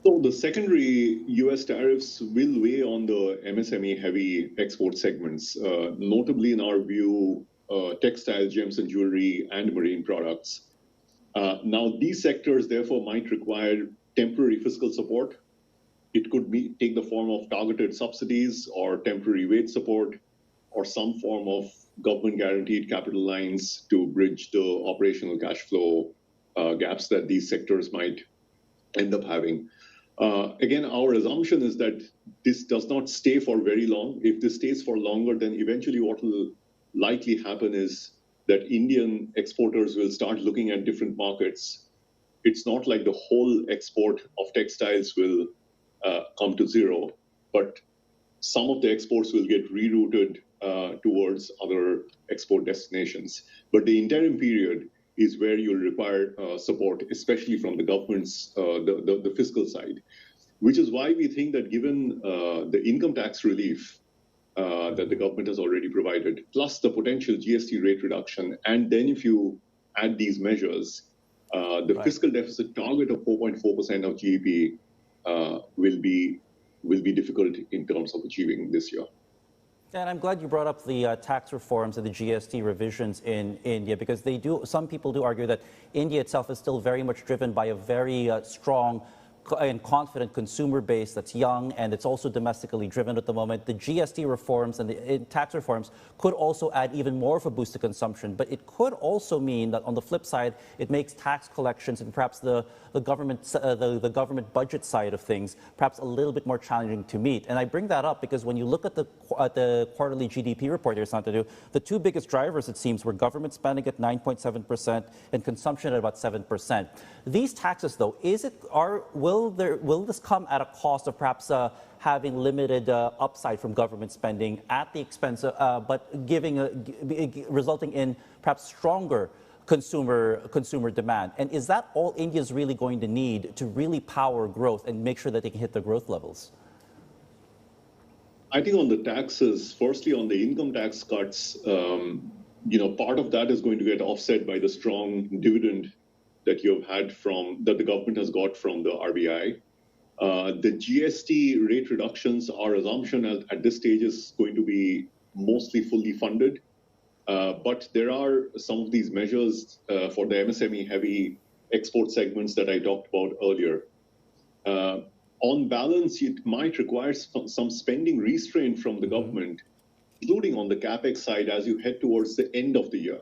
So the secondary U.S. tariffs will weigh on the MSME-heavy export segments, notably in our view, textiles, gems and jewelry, and marine products. Now, these sectors, therefore, might require temporary fiscal support. It could take the form of targeted subsidies or temporary wage support or some form of government-guaranteed capital lines to bridge the operational cash flow gaps that these sectors might end up having. Again, our assumption is that this does not stay for very long. If this stays for longer, then eventually what will likely happen is that Indian exporters will start looking at different markets. It's not like the whole export of textiles will come to zero, but some of the exports will get rerouted towards other export destinations. But the interim period is where you'll require support, especially from the government's, the fiscal side, which is why we think that given the income tax relief that the government has already provided, plus the potential GST rate reduction, and then if you add these measures, the fiscal deficit target of 4.4% of GDP will be difficult in terms of achieving this year. And I'm glad you brought up the tax reforms and the GST revisions in India, because some people do argue that India itself is still very much driven by a very strong and confident consumer base that's young, and it's also domestically driven at the moment. The GST reforms and the tax reforms could also add even more of a boost to consumption, but it could also mean that on the flip side, it makes tax collections and perhaps the government budget side of things perhaps a little bit more challenging to meet. And I bring that up because when you look at the quarterly GDP report here, Santanu, the two biggest drivers, it seems, were government spending at 9.7% and consumption at about 7%. These taxes, though, will this come at a cost of perhaps having limited upside from government spending at the expense of, but resulting in perhaps stronger consumer demand? And is that all India's really going to need to really power growth and make sure that they can hit their growth levels? I think on the taxes, firstly on the income tax cuts, part of that is going to get offset by the strong dividend that that the government has got from the RBI. The GST rate reductions, our assumption at this stage is going to be mostly fully funded. But there are some of these measures for the MSME-heavy export segments that I talked about earlier. On balance, it might require some spending restraint from the government, including on the capex side as you head towards the end of the year.